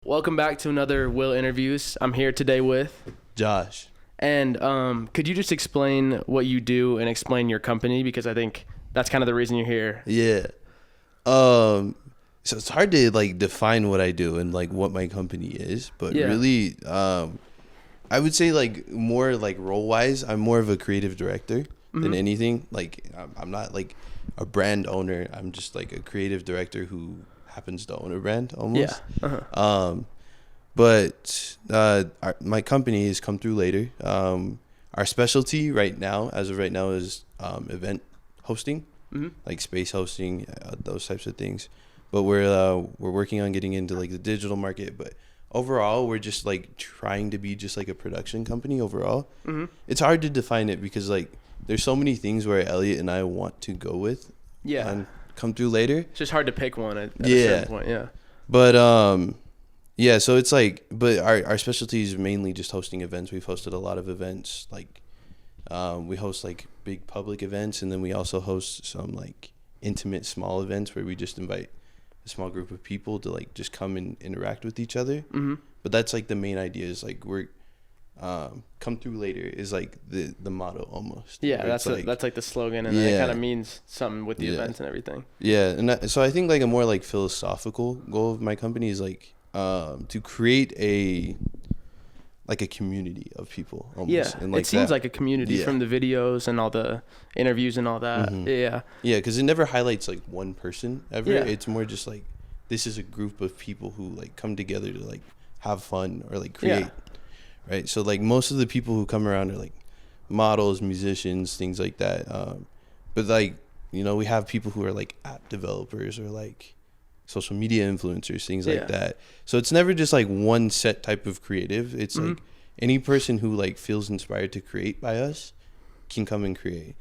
Welcome back to another Will Interviews. I'm here today with Josh. And could you just explain what you do and explain your company? Because I think that's kind of the reason you're here. Yeah. So it's hard to like define what I do and like what my company is, but really, I would say like more like role wise, I'm more of a creative director than anything. Like I'm not like a brand owner. I'm just like a creative director who happens to own a brand almost. Yeah. But my company is ComeThruLater. Our specialty as of right now, is event hosting, like space hosting, those types of things. But we're working on getting into like the digital market. But overall, we're just like trying to be just like a production company overall. It's hard to define it because like there's so many things where Elliot and I want to go with. Yeah. And ComeThruLater. It's just hard to pick one at a certain point. Yeah. But yeah, so it's like, but our specialty is mainly just hosting events. We've hosted a lot of events. Like, we host like big public events, and then we also host some like intimate small events where we just invite a small group of people to like just come and interact with each other. But that's like the main idea is like we're ComeThruLater is like the motto almost. Yeah, that's like the slogan, and then it kind of means something with the events and everything. Yeah, and so I think like a more like philosophical goal of my company is like to create a community of people almost. Yeah, and like it seems like a community from the videos and all the interviews and all that. Yeah, because it never highlights like one person ever. Yeah. It's more just like this is a group of people who like come together to like have fun or like create. Right, so like most of the people who come around are like models, musicians, things like that. But like, you know, we have people who are like app developers or like social media influencers, things like that. So it's never just like one set type of creative. It's like any person who like feels inspired to create by us can come and create.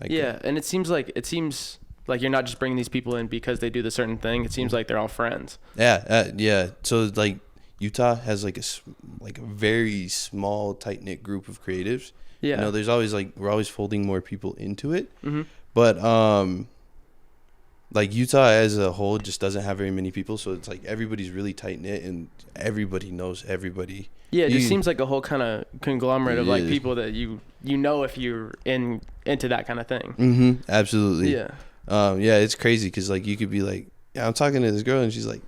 Like, and it seems like you're not just bringing these people in because they do the certain thing. It seems like they're all friends. Yeah. So like Utah has like a very small, tight knit group of creatives. Yeah, you know, there's always like we're always folding more people into it. But like Utah as a whole just doesn't have very many people, so it's like everybody's really tight knit and everybody knows everybody. Yeah, it just seems like a whole kind of conglomerate of like people that you know if you're into that kind of thing. Absolutely. Yeah. Yeah, it's crazy because like you could be like, yeah, I'm talking to this girl and she's like,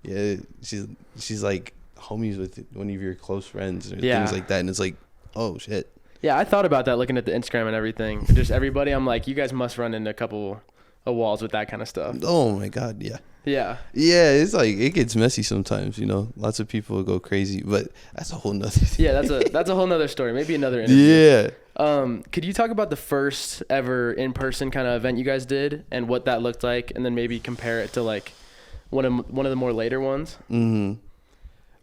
yeah, she's like homies with one of your close friends or things like that, and it's like, oh shit. Yeah, I thought about that looking at the Instagram and everything. Just everybody, I'm like, you guys must run into a couple of walls with that kind of stuff. Oh my god, yeah. Yeah. Yeah, it's like it gets messy sometimes, you know. Lots of people go crazy, but that's a whole nother thing. Yeah, that's a whole nother story. Maybe another interview. Yeah. Could you talk about the first ever in-person kind of event you guys did and what that looked like, and then maybe compare it to like one of the more later ones?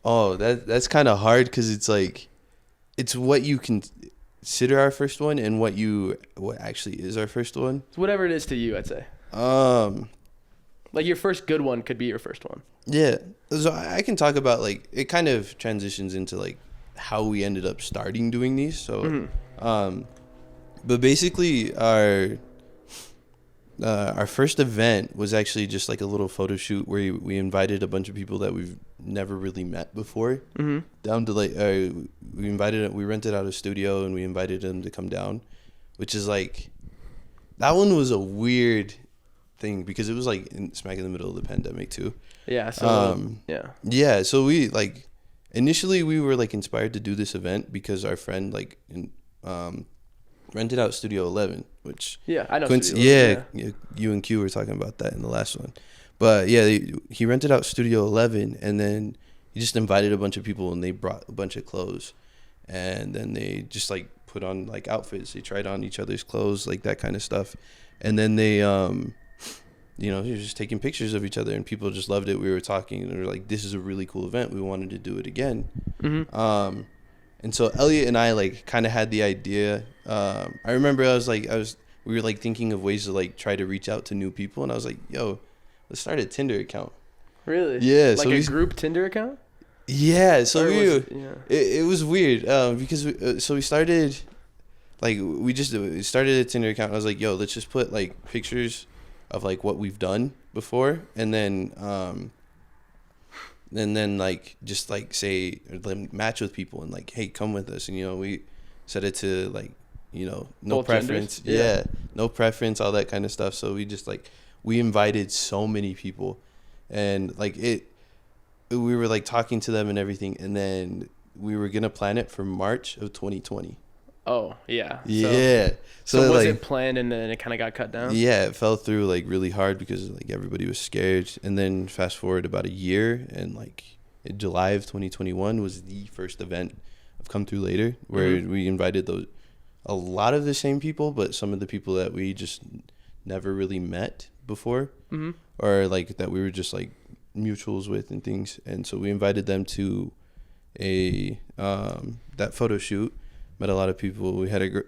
Oh, that's kind of hard because it's like it's what you consider our first one and what actually is our first one. It's whatever it is to you, I'd say. Like your first good one could be your first one. Yeah, so I can talk about like it kind of transitions into like how we ended up starting doing these. So, but basically our first event was actually just like a little photo shoot where we invited a bunch of people that we've never really met before down to like we rented out a studio and we invited them to come down, which is like that one was a weird thing because it was like smack in the middle of the pandemic too. Yeah. So so we like initially we were like inspired to do this event because our friend like rented out Studio 11, which I know. Studio 11, you and Q were talking about that in the last one, but yeah, he rented out Studio 11, and then he just invited a bunch of people, and they brought a bunch of clothes, and then they just like put on like outfits. They tried on each other's clothes, like that kind of stuff, and then they you know, they were just taking pictures of each other, and people just loved it. We were talking, and we were like, "This is a really cool event. We wanted to do it again." And so Elliot and I like kind of had the idea. I remember we were like thinking of ways to like try to reach out to new people, and I was like, "Yo, let's start a Tinder account." Really? Yeah. Like a group Tinder account? Yeah. So it was weird because we started like we started a Tinder account. I was like, "Yo, let's just put like pictures of like what we've done before," and then and then like just like say or then match with people and like, hey, come with us, and we set it to like no Both preference. genders? Yeah. No preference, all that kind of stuff. So we just like we invited so many people, and like we were like talking to them and everything, and then we were gonna plan it for March of 2020. Oh yeah. Yeah. So was like, it planned and then it kind of got cut down? yeah, it fell through like really hard because like everybody was scared. And then fast forward about a year, and like in July of 2021 was the first event of Come Through Later, where we invited a lot of the same people, but some of the people that we just never really met before, or like that we were just like mutuals with and things. And so we invited them to that photo shoot. Met a lot of people. We had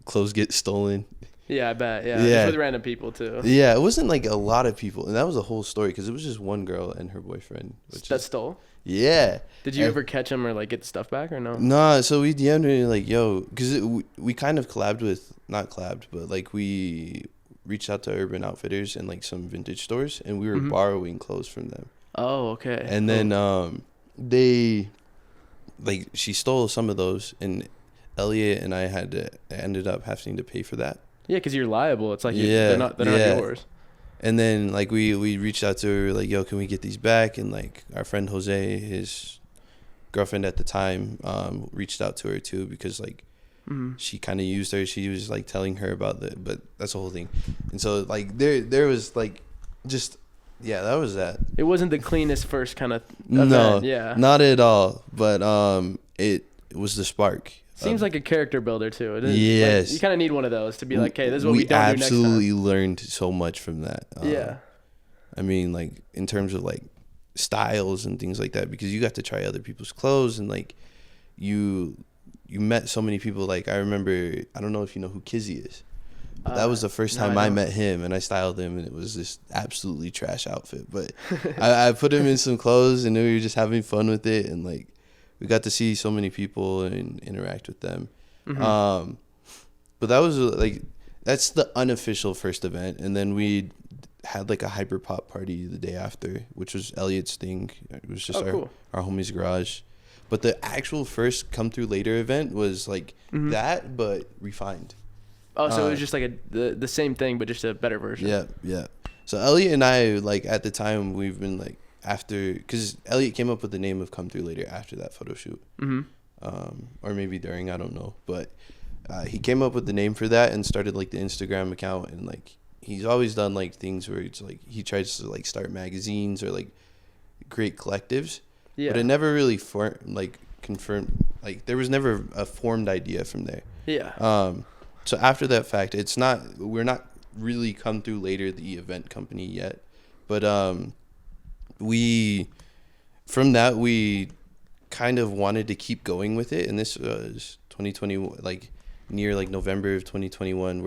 clothes get stolen. Yeah, I bet. Yeah. Just with random people too. Yeah, it wasn't like a lot of people, and that was a whole story because it was just one girl and her boyfriend. Stole? Yeah. Did you ever catch him or like get the stuff back or no? Nah, so we DM'd her like, yo, because we kind of not collabed, but like we reached out to Urban Outfitters and like some vintage stores, and we were borrowing clothes from them. Oh, okay. And then they, like, she stole some of those, and Elliot and I ended up having to pay for that. Yeah, because you're liable. It's like they're not yours. And then like we reached out to her like, yo, can we get these back? And like our friend Jose, his girlfriend at the time, reached out to her too because like she kind of used her. She was like telling her about but that's the whole thing. And so like there was like just that was that. It wasn't the cleanest first kind of event. No, yeah, not at all. But it was the spark. Seems like a character builder too. It is, yes. Like, you kind of need one of those to be like, hey, this is what we don't do next time. We absolutely learned so much from that. Yeah. I mean, like in terms of like styles and things like that, because you got to try other people's clothes and like you met so many people. Like I remember, I don't know if you know who Kizzy is. But that was the first time I met him, and I styled him, and it was this absolutely trash outfit. But I put him in some clothes, and we were just having fun with it, and like we got to see so many people and interact with them. But that was like that's the unofficial first event, and then we had like a hyper pop party the day after, which was Elliot's thing. It was just our homie's garage. But the actual first Come Through Later event was like that, but refined. Oh, so it was just like the same thing, but just a better version. Yeah. So Elliot and I, like at the time, we've been like after, because Elliot came up with the name of Come Through Later after that photo shoot, or maybe during, I don't know, but he came up with the name for that and started like the Instagram account, and like he's always done like things where it's like he tries to like start magazines or like create collectives, but it never really confirmed, like there was never a formed idea from there. So after that fact, we're not really Come Through Later, the event company yet, but we kind of wanted to keep going with it, and this was 2020, like near like November of 2021,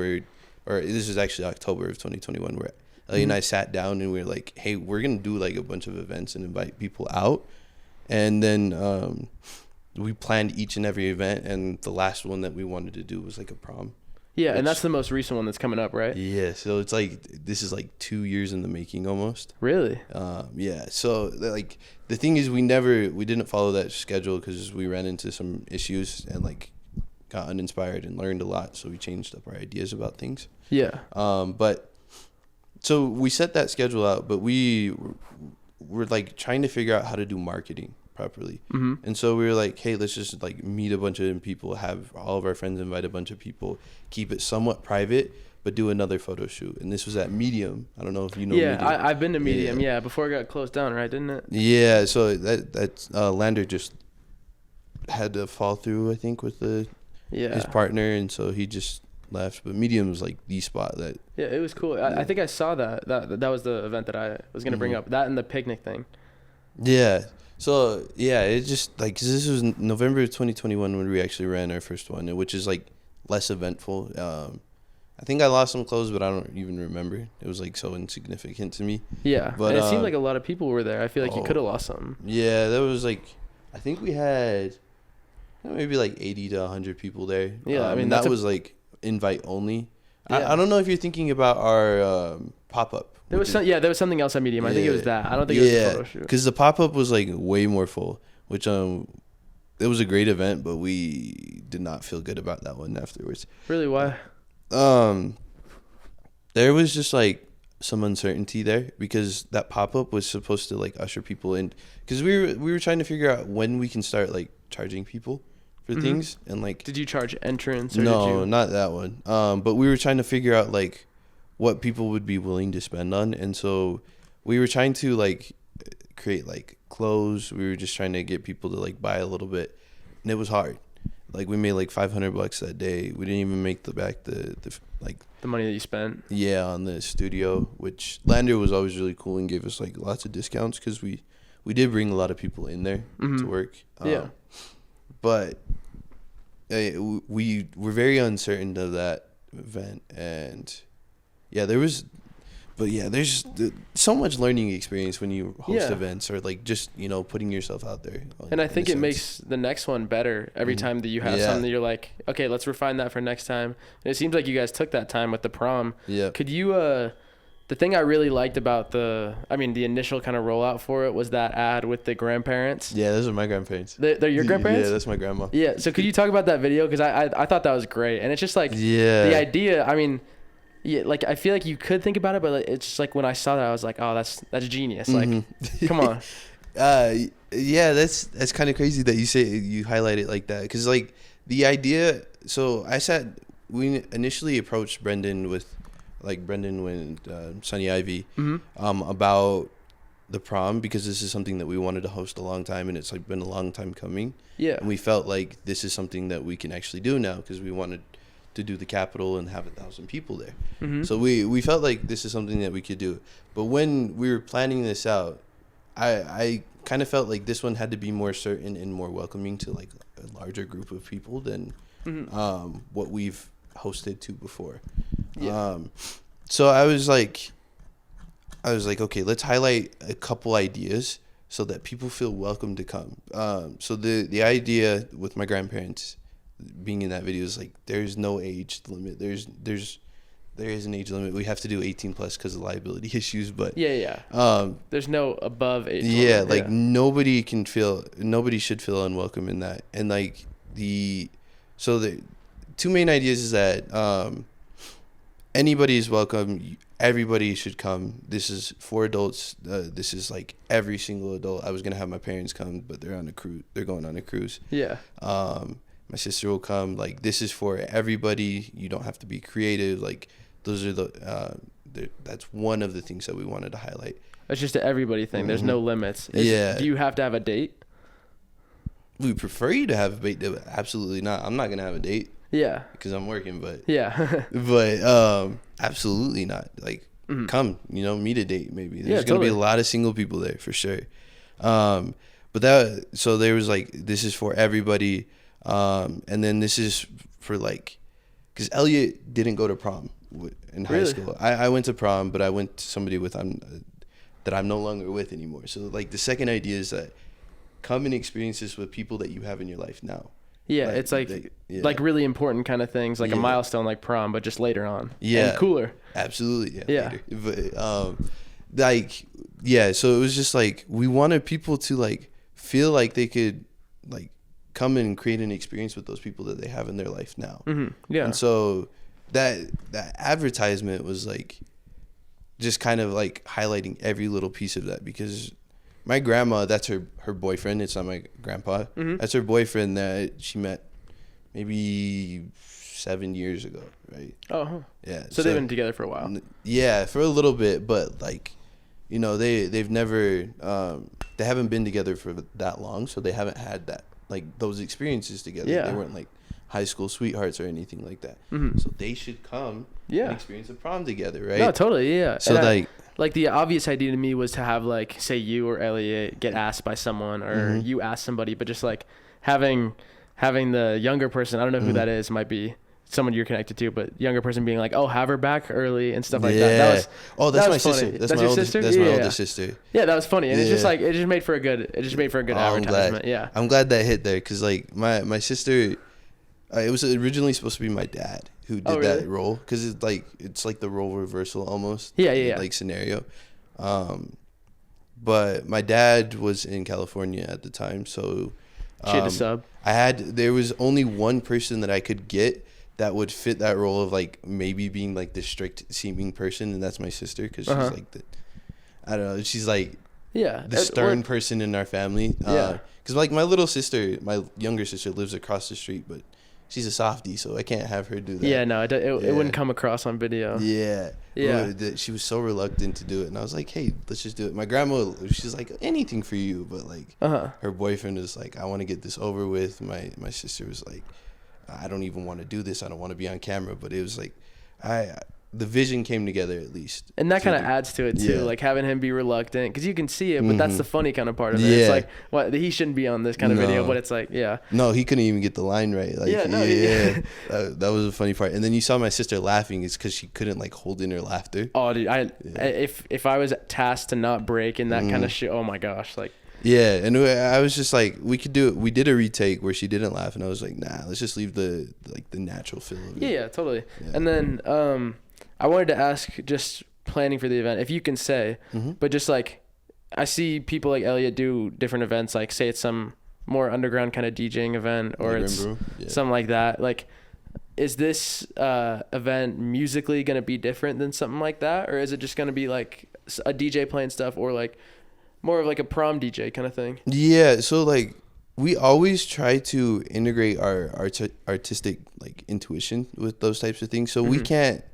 or this is actually October of 2021, where Ellie and I sat down and we were like, hey, we're gonna do like a bunch of events and invite people out, and then we planned each and every event, and the last one that we wanted to do was like a prom. Yeah, and that's the most recent one that's coming up, right? Yeah, so it's like this is like 2 years in the making almost. Really? Yeah. So like the thing is, we didn't follow that schedule because we ran into some issues and like got uninspired and learned a lot. So we changed up our ideas about things. Yeah. But so we set that schedule out, but we were like trying to figure out how to do marketing properly. And so we were like, hey, let's just like meet a bunch of people, have all of our friends invite a bunch of people, keep it somewhat private, but do another photo shoot. And this was at Medium. I don't know if you know Medium. I've been to Medium, before it got closed down, right? Didn't it? Yeah, so that Lander just had to fall through, I think, with his partner, and so he just left. But Medium was like the spot that... Yeah, it was cool. I think I saw that. That was the event that I was going to bring up. That and the picnic thing. Yeah. So, yeah, it just, like, 'cause this was November of 2021 when we actually ran our first one, which is, like, less eventful. I think I lost some clothes, but I don't even remember. It was, like, so insignificant to me. Yeah, but and it seemed like a lot of people were there. I feel like you could have lost something. Yeah, there was, like, I think we had maybe, like, 80 to 100 people there. Yeah, I mean, that was, like, invite only. Yeah. I don't know if you're thinking about our pop up. There was something else at Medium. I think it was that. I don't think it was the photo shoot. Because the pop up was like way more full, which it was a great event, but we did not feel good about that one afterwards. Really, why? There was just like some uncertainty there because that pop up was supposed to like usher people in. Because we were trying to figure out when we can start like charging people for things, and like. Did you charge entrance? Or No, not that one. But we were trying to figure out like what people would be willing to spend on, and so we were trying to like create like clothes. We were just trying to get people to like buy a little bit, and it was hard. Like we made like $500 that day. We didn't even make the money that you spent. Yeah, on the studio, which Lander was always really cool and gave us like lots of discounts because we did bring a lot of people in there to work. But we were very uncertain of that event, and there's so much learning experience when you host events or like just putting yourself out there. And I think it makes the next one better every time that you have something that you're like, okay, let's refine that for next time. And it seems like you guys took that time with the prom. Yeah. Could you the thing I really liked about the initial kind of rollout for it was that ad with the grandparents. Yeah, those are my grandparents. They're your grandparents? Yeah, that's my grandma. Yeah. So could you talk about that video? Because I thought that was great. And it's just like the idea, yeah, like I feel like you could think about it, but it's just like when I saw that, I was like, oh, that's genius. Like, come on. Yeah, that's kind of crazy that you highlight it like that, because like the idea. So we initially approached Brendan and Sunny Ivy about the prom, because this is something that we wanted to host a long time, and it's like been a long time coming. Yeah, and we felt like this is something that we can actually do now, because we wanted to do the Capitol and have 1,000 people there. So we felt like this is something that we could do. But when we were planning this out, I kind of felt like this one had to be more certain and more welcoming to like a larger group of people than what we've hosted to before. So I was like, okay, let's highlight a couple ideas so that people feel welcome to come. So the idea with my grandparents being in that video is like, there's no age limit. There is an age limit. We have to do 18 plus because of liability issues, but there's no above age limit. Nobody should feel unwelcome in that. And like the two main ideas is that anybody is welcome. Everybody should come. This is for adults. This is like every single adult. I was gonna have my parents come, but they're on a cruise. They're going on a cruise. Yeah. My sister will come. Like, this is for everybody. You don't have to be creative. Like, those are that's one of the things that we wanted to highlight. It's just an everybody thing. There's no limits. Do you have to have a date? We prefer you to have a date. Absolutely not. I'm not gonna have a date. Yeah. Because I'm working, but absolutely not. Like, come, meet a date maybe. There's gonna be a lot of single people there for sure. So there was like, this is for everybody. And then this is for like, because Elliot didn't go to prom in high school. I went to prom, but I went to somebody that I'm no longer with anymore. So like the second idea is that come and experience this with people that you have in your life now. Yeah, like, it's like like really important kind of things, like a milestone like prom, but just later on. Yeah, and cooler. Absolutely. Yeah. Later. But so it was just like we wanted people to like feel like they could like come and create an experience with those people that they have in their life now. Yeah. And so that advertisement was like just kind of like highlighting every little piece of that, because my grandma, that's her boyfriend. It's not my grandpa. That's her boyfriend that she met maybe 7 years ago, right? Oh. Yeah. So they've been together for a while. Yeah, for a little bit, but like, they've never they haven't been together for that long, so they haven't had that like those experiences together. Yeah. They weren't like high school sweethearts or anything like that. So they should come and experience a prom together, right? No, totally, yeah. So like the obvious idea to me was to have like, say you or Elliot get asked by someone, or you ask somebody, but just like having the younger person, I don't know who that is, might be someone you're connected to, but younger person being like, oh, have her back early and stuff like that. That's my sister. Funny. That's my your older, sister? That's my older sister. Yeah, that was funny. And it's just like, it just made for a good advertisement. I'm glad that hit there, because like my sister, it was originally supposed to be my dad who did Oh, really? that role, because it's like the role reversal almost. Yeah. Like scenario. But my dad was in California at the time, so She had to sub. there was only one person that I could get that would fit that role of like maybe being like the strict seeming person, and that's my sister, because she's like I don't know, she's like the stern person in our family. Because like my little sister, my younger sister, lives across the street, but she's a softie, so I can't have her do that. Yeah, no, it wouldn't come across on video. Yeah. Yeah. She was so reluctant to do it, and I was like, hey, let's just do it. My grandma, she's like, anything for you, but like her boyfriend was like, I want to get this over with. My sister was like, I don't even want to do this. I don't want to be on camera. But it was like, the vision came together at least. And that kind of adds to it too, like having him be reluctant, because you can see it, but that's the funny kind of part of it. It's like, what, he shouldn't be on this kind of video, but it's like, no, he couldn't even get the line right. Like, that was a funny part. And then you saw my sister laughing, it's because she couldn't like hold in her laughter. Oh, dude, if I was tasked to not break in that kind of shit, oh my gosh, like. Yeah, and I was just like, we could do it. We did a retake where she didn't laugh, and I was like, nah, let's just leave the natural feel of it. Yeah, totally. Yeah. And then I wanted to ask, just planning for the event, if you can say, but just like, I see people like Elliot do different events, like say it's some more underground kind of DJing event, or like it's something like that. Like, is this event musically going to be different than something like that? Or is it just going to be like a DJ playing stuff, or like more of like a prom DJ kind of thing? Yeah, so like we always try to integrate our artistic like intuition with those types of things. So we can't,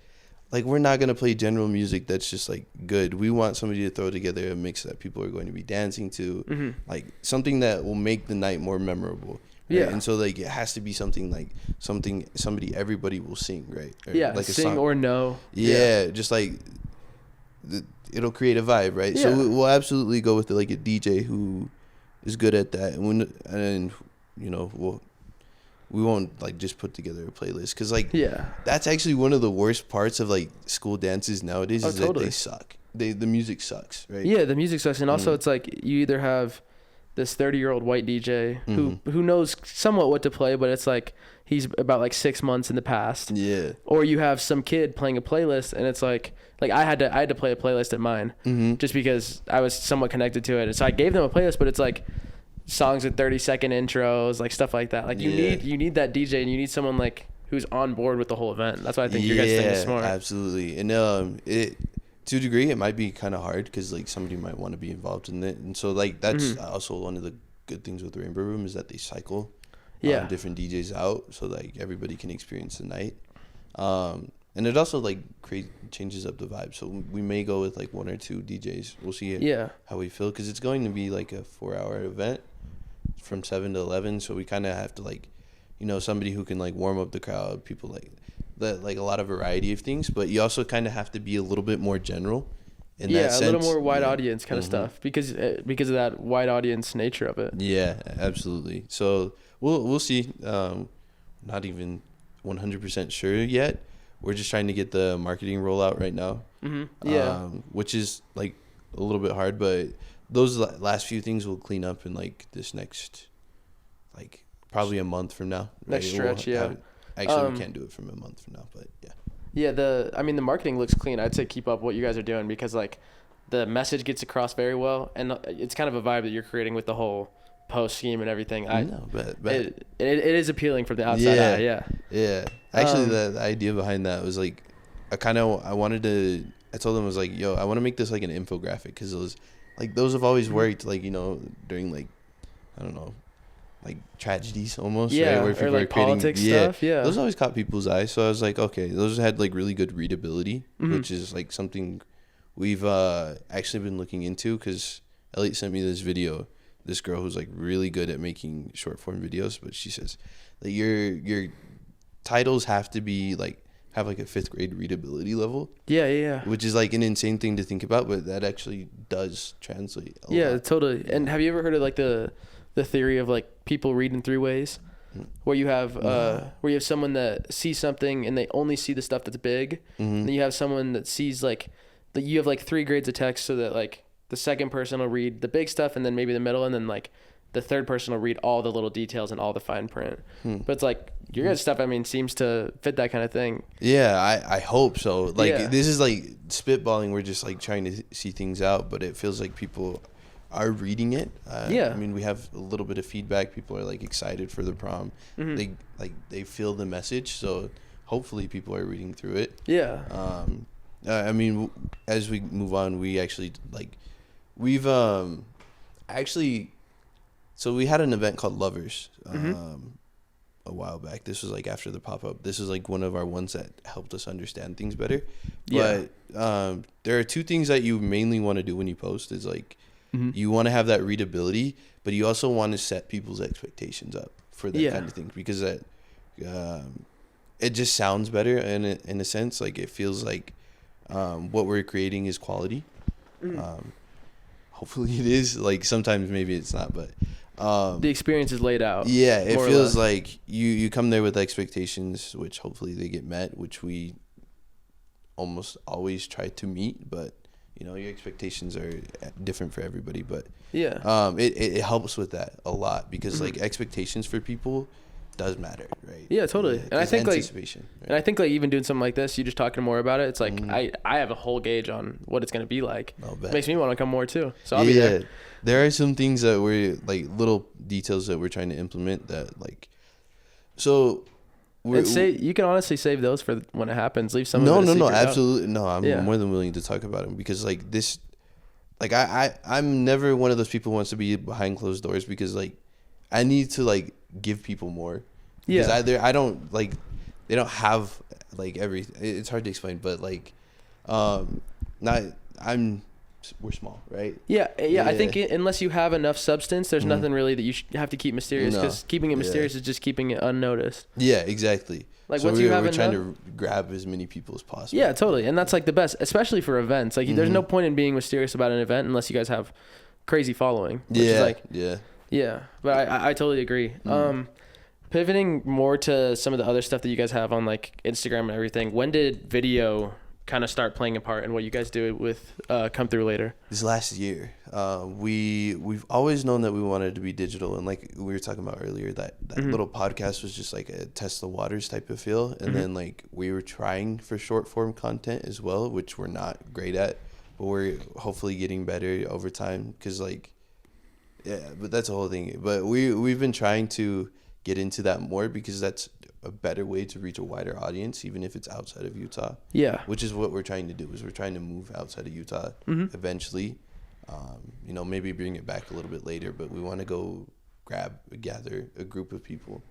like, we're not going to play general music that's just like good. We want somebody to throw together a mix that people are going to be dancing to, like something that will make the night more memorable. Right? Yeah. And so like it has to be something somebody everybody will sing, right? Or like sing a song. Or no. Yeah, just like it'll create a vibe, right? So we'll absolutely go with like a DJ who is good at that, and you know, we won't like just put together a playlist, because like that's actually one of the worst parts of like school dances nowadays, is that they suck. The music sucks, right? Yeah, the music sucks, and also it's like you either have this 30-year-old white DJ who knows somewhat what to play, but it's like he's about like 6 months in the past. Yeah. Or you have some kid playing a playlist, and it's like I had to play a playlist at mine just because I was somewhat connected to it. And so I gave them a playlist, but it's like songs with 30-second intros, like stuff like that. Like you need that DJ, and you need someone like who's on board with the whole event. That's why I think your guys' thing is smart. Absolutely. And it, to a degree, it might be kind of hard, because like somebody might want to be involved in it, and so like that's also one of the good things with Rainbow Room, is that they cycle different DJs out, so like everybody can experience the night. And it also like changes up the vibe. So we may go with like 1 or 2 DJs. We'll see how we feel, because it's going to be like a 4-hour event from 7 to 11. So we kind of have to like, you know, somebody who can like warm up the crowd, people like that, like a lot of variety of things. But you also kind of have to be a little bit more general in that sense. Yeah, a little more wide audience kind of stuff, because of that wide audience nature of it. Yeah, absolutely. So we'll see. Not even 100% sure yet. We're just trying to get the marketing rollout right now. Which is like a little bit hard, but those last few things will clean up in like this next, like probably a month from now. Next stretch, we can't do it from a month from now, but yeah. Yeah, the marketing looks clean. I'd say keep up what you guys are doing, because like the message gets across very well, and it's kind of a vibe that you're creating with the whole post scheme and everything. I know, but it is appealing from the outside eye. Yeah. Actually, the idea behind that was like, I told them, I was like, yo, I want to make this like an infographic, because those have always worked, like, you know, during like, I don't know, like tragedies almost, right? Where people like are creating politics stuff. Yeah, those always caught people's eyes. So I was like, okay, those had like really good readability, which is like something we've actually been looking into, because Elliot sent me this video. This girl who's like really good at making short form videos, but she says that your titles have to be like have like a 5th grade readability level. Yeah. Which is like an insane thing to think about, but that actually does translate a lot. Totally. And have you ever heard of like the theory of like people read in 3 ways, where you have someone that sees something and they only see the stuff that's big, and then you have someone that sees like that you have like 3 grades of text, so that like the second person will read the big stuff, and then maybe the middle, and then like the third person will read all the little details and all the fine print. But it's like your guys' stuff, I mean, seems to fit that kind of thing. Yeah, I hope so. Like this is like spitballing. We're just like trying to see things out, but it feels like people are reading it. I mean, we have a little bit of feedback. People are like excited for the prom. They feel the message. So hopefully people are reading through it. Yeah. I mean, as we move on, we actually we've actually, so we had an event called Lovers a while back. This was like after the pop-up. This is like one of our ones that helped us understand things better. But there are two things that you mainly want to do when you post is like, you want to have that readability, but you also want to set people's expectations up for that kind of thing, because that it just sounds better in a sense. Like it feels like what we're creating is quality. Hopefully it is. Like sometimes maybe it's not, but the experience is laid out. Yeah, it feels like you come there with expectations, which hopefully they get met, which we almost always try to meet, but you know, your expectations are different for everybody. But it helps with that a lot, because like expectations for people does matter, right? Yeah, totally. And I think like, right? and I think like even doing something like this, you just talking more about it. It's like I have a whole gauge on what it's gonna be like. It makes me want to come more too. So I'll be there. There are some things that we're like little details that we're trying to implement that like, so. And you can honestly save those for when it happens. Leave some. No, absolutely no. I'm more than willing to talk about them, because like this, like I'm never one of those people who wants to be behind closed doors, because like I need to like give people more. Because I don't like, they don't have like everything. It's hard to explain, but like, we're small, right? Yeah. I think unless you have enough substance, there's nothing really that you have to keep mysterious, because keeping it mysterious is just keeping it unnoticed. Yeah, exactly. Like so once you have we're trying to grab as many people as possible. Yeah, totally. And that's like the best, especially for events. Like there's no point in being mysterious about an event unless you guys have crazy following. Which is like, yeah. But I totally agree. Pivoting more to some of the other stuff that you guys have on like Instagram and everything, when did video kind of start playing a part in what you guys do with ComeThruLater? This last year. We've always known that we wanted to be digital, and like we were talking about earlier, that little podcast was just like a test the waters type of feel. And then like we were trying for short form content as well, which we're not great at, but we're hopefully getting better over time, because like but that's the whole thing. But we've been trying to get into that more, because that's a better way to reach a wider audience, even if it's outside of Utah. Yeah. Which is what we're trying to do, is we're trying to move outside of Utah eventually. You know, maybe bring it back a little bit later, but we want to go gather a group of people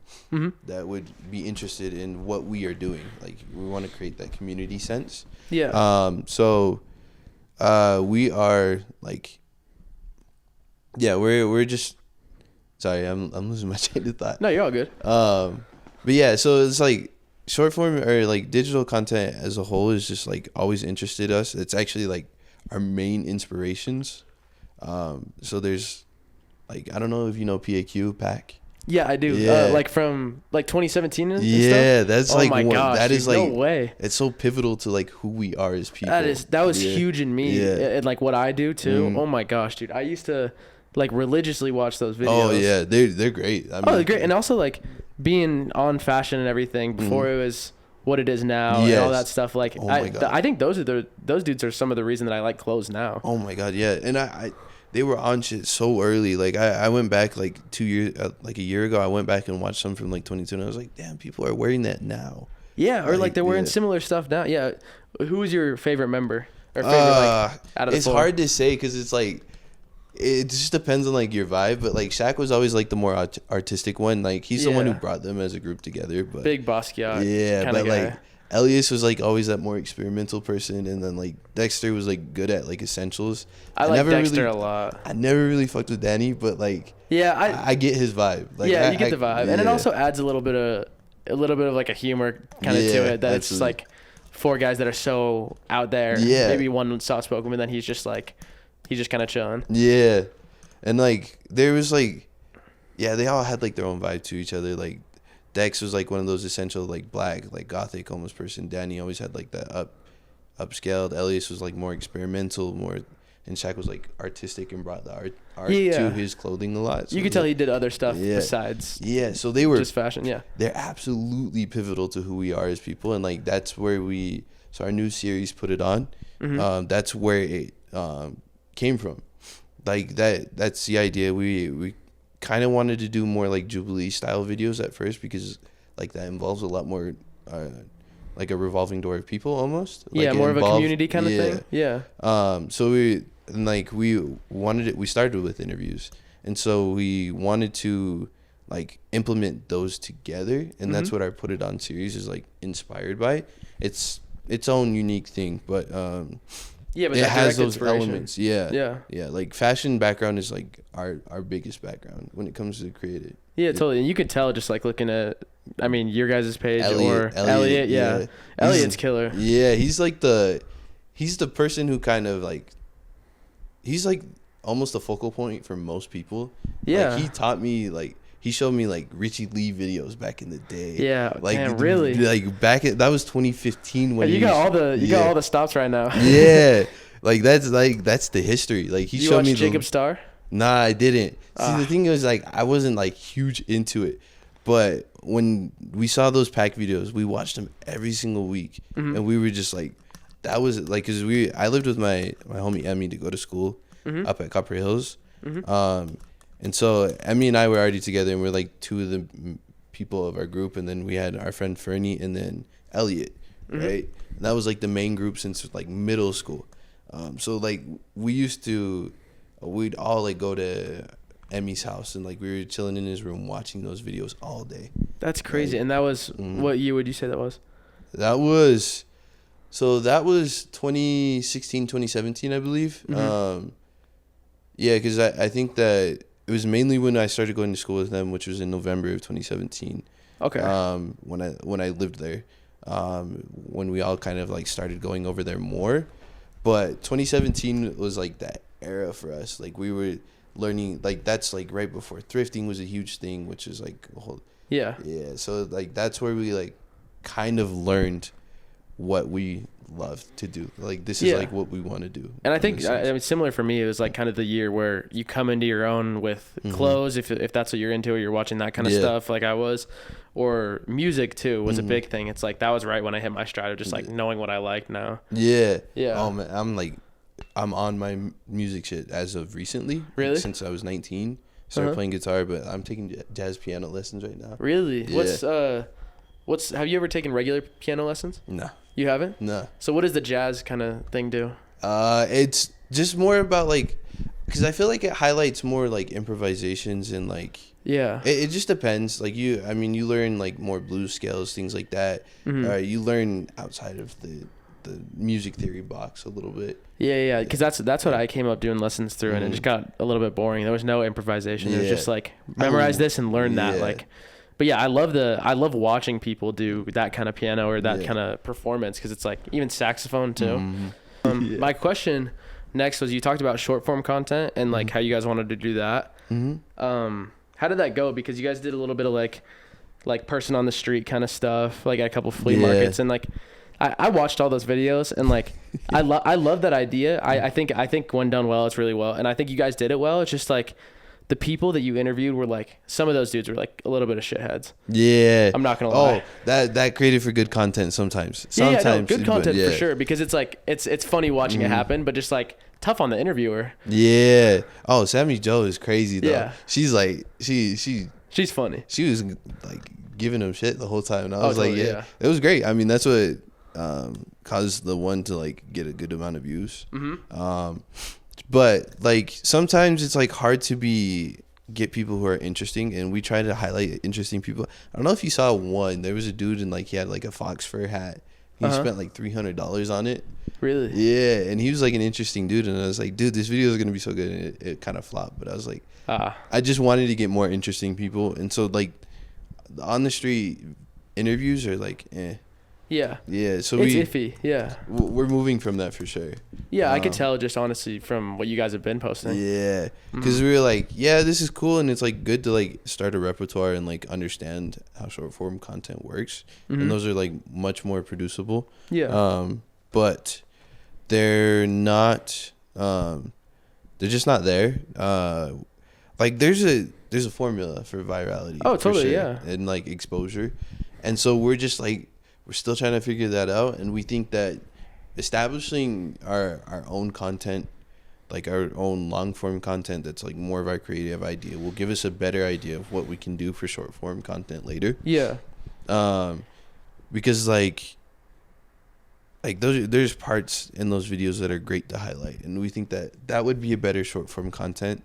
that would be interested in what we are doing. Like we want to create that community sense. Yeah. So we are like, we're just, sorry, I'm losing my train of thought. No, you're all good. But yeah, so it's like short form or like digital content as a whole is just like always interested us. It's actually like our main inspirations. So there's like, I don't know if you know PAQ Pack. Yeah, I do. Like from like 2017 and stuff? That's like, my gosh, that is like, no way. It's so pivotal to like who we are as people. That was huge in me and like what I do too. Oh my gosh, dude. I used to like religiously watch those videos. Oh yeah, they're great. I mean, they're great. And also like being on fashion and everything before it was what it is now and all that stuff. Like I think those dudes are some of the reason that I like clothes now. Oh my god, yeah. And they were on shit so early. Like I went back like 2 years, like a year ago. I went back and watched some from like 22, and I was like, damn, people are wearing that now. Yeah, or like they're wearing similar stuff now. Yeah. Who was your favorite member or favorite like out of the It's hard to say, because it's like, it just depends on like your vibe, but like Shaq was always like the more artistic one. Like he's the one who brought them as a group together. But big Basquiat. Yeah, but guy. Like Elias was like always that more experimental person, and then like Dexter was like good at like essentials. I like Dexter a lot. I never really fucked with Danny, but like I get his vibe. Like, you get the vibe, and it also adds a little bit of like a humor kind of to it. That it's just like four guys that are so out there. Yeah, maybe one soft spoken, but then he's just kind of chilling. Yeah. And like there was like, they all had like their own vibe to each other. Like Dex was like one of those essential like black, like gothic almost person. Danny always had like that upscaled. Elias was like more experimental, more and Shaq was like artistic and brought the art Yeah. to his clothing a lot. So You could tell he did other stuff besides so they were just fashion. Yeah. they're absolutely pivotal to who we are as people, and like that's where our new series Put It On, that's where it came from. Like that's the idea. We kind of wanted to do more like Jubilee style videos at first, because like that involves a lot more like a revolving door of people almost. Yeah, like more of a community kind of thing. Yeah. So we wanted it. We started with interviews, and so we wanted to like implement those together, and that's what our Put It On series is like inspired by. It's its own unique thing, but yeah, but it has those elements. Yeah. Like fashion background is like our biggest background when it comes to creative. Yeah, totally. And you could tell just like looking at, I mean, your guys' page Elliot, yeah. Elliot's killer. Yeah, he's the person who kind of like, he's like almost a focal point for most people. Yeah. Like, he taught me, like, he showed me like Richie Lee videos back in the day. Yeah, like man, really? Like that was 2015 when you got all the stops right now. Yeah. Like that's the history. Like he showed me Jacob Star? Nah, I didn't. See, the thing is, like, I wasn't like huge into it, but when we saw those pack videos, we watched them every single week, and we were just like, that was like, cause I lived with my homie Emmy to go to school up at Copper Hills, and so Emmy and I were already together, and we're like two of the people of our group, and then we had our friend Fernie and then Elliot, right? And that was like the main group since like middle school. So like we'd all like go to Emmy's house, and like we were chilling in his room watching those videos all day. That's crazy. Like, and that was what year would you say that was? That was 2016, 2017, I believe. Yeah, because I think that it was mainly when I started going to school with them, which was in November of 2017. Okay. When I lived there, when we all kind of like started going over there more. But 2017 was like that era for us. Like we were learning, like that's like right before thrifting was a huge thing, which is like a whole yeah. So like that's where we like kind of learned what we love to do. Like this is like what we want to do. And I think I mean, similar for me, it was like kind of the year where you come into your own with clothes, if that's what you're into, or you're watching that kind of stuff like I was, or music too was a big thing. It's like that was right when I hit my stride of just like knowing what I like now. Yeah. Oh man, I'm on my music shit as of recently. Really? Like, since I was 19, started playing guitar, but I'm taking jazz piano lessons right now. Really? Yeah. What's have you ever taken regular piano lessons? No. You haven't? No. So what does the jazz kind of thing do? It's just more about like, because I feel like it highlights more like improvisations and like, yeah, it just depends. Like you learn like more blues scales, things like that. You learn outside of the music theory box a little bit. Yeah, because that's what I came up doing lessons through, and it just got a little bit boring. There was no improvisation. It was just like memorize this and learn that. Like, but yeah, I love watching people do that kind of piano or that kind of performance, because it's like even saxophone too. My question next was, you talked about short form content and like how you guys wanted to do that. How did that go? Because you guys did a little bit of like person on the street kind of stuff, like at a couple flea markets, and like I watched all those videos, and like I love that idea. I think when done well, it's really well, and I think you guys did it well. It's just like the people that you interviewed were like, some of those dudes were like a little bit of shitheads. Yeah, I'm not gonna lie. That created for good content sometimes. Good content for sure, because it's like it's funny watching it happen, but just like tough on the interviewer. Yeah. Oh, Sammy Joe is crazy though. Yeah. She's like she's funny. She was like giving him shit the whole time, and I was totally, like, it was great. I mean, that's what caused the one to like get a good amount of views. But like sometimes it's like hard to get people who are interesting, and we try to highlight interesting people. I don't know if you saw one. There was a dude, and like he had like a fox fur hat. He spent like $300 on it. Really? Yeah, and he was like an interesting dude, and I was like, dude, this video is gonna be so good, and it kind of flopped. But I was like, I just wanted to get more interesting people, and so like on the street interviews are like, Yeah. So it's iffy. Yeah. We're moving from that for sure. Yeah, I could tell just honestly from what you guys have been posting. Yeah, because we were like, this is cool, and it's like good to like start a repertoire and like understand how short form content works, and those are like much more producible. Yeah. But they're not They're just not there. Like there's a formula for virality. Oh, totally, for sure, yeah. and like exposure, and so we're just like we're still trying to figure that out, and we think that establishing our own content, like our own long form content that's like more of our creative idea, will give us a better idea of what we can do for short form content later. Yeah. Because like there's parts in those videos that are great to highlight, and we think that would be a better short form content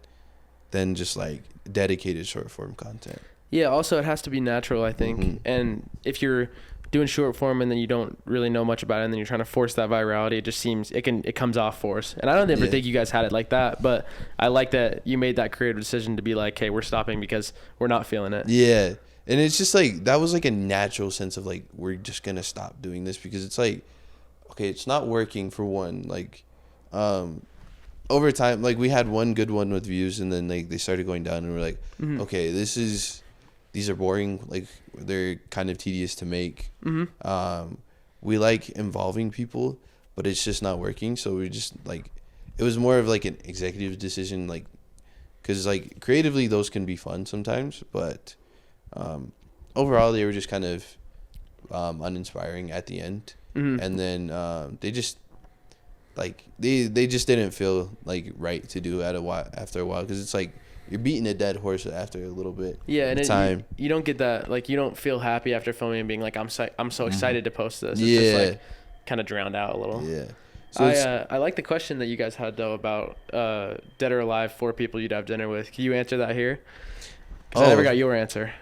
than just like dedicated short form content. Yeah. Also, it has to be natural, I think. Mm-hmm. And if you're doing short form and then you don't really know much about it, and then you're trying to force that virality, it just seems it comes off forced. And I don't ever think you guys had it like that, but I like that you made that creative decision to be like, hey, we're stopping because we're not feeling it. Yeah. And it's just like that was like a natural sense of like we're just gonna stop doing this because it's like, okay, it's not working for one. Like over time, like we had one good one with views, and then like they started going down, and we're like, okay, these are boring. Like they're kind of tedious to make. We like involving people, but it's just not working. So we just like, it was more of like an executive decision, like, because like creatively those can be fun sometimes, but overall they were just kind of uninspiring at the end. And then they just like they just didn't feel like right to do after a while, because it's like you're beating a dead horse after a little bit. Yeah, and time. You don't get that, like, you don't feel happy after filming and being like, I'm so excited to post this. It's Yeah. just like kind of drowned out a little. Yeah. So I like the question that you guys had though about dead or alive 4 people you'd have dinner with. Can you answer that here? Because I never got your answer.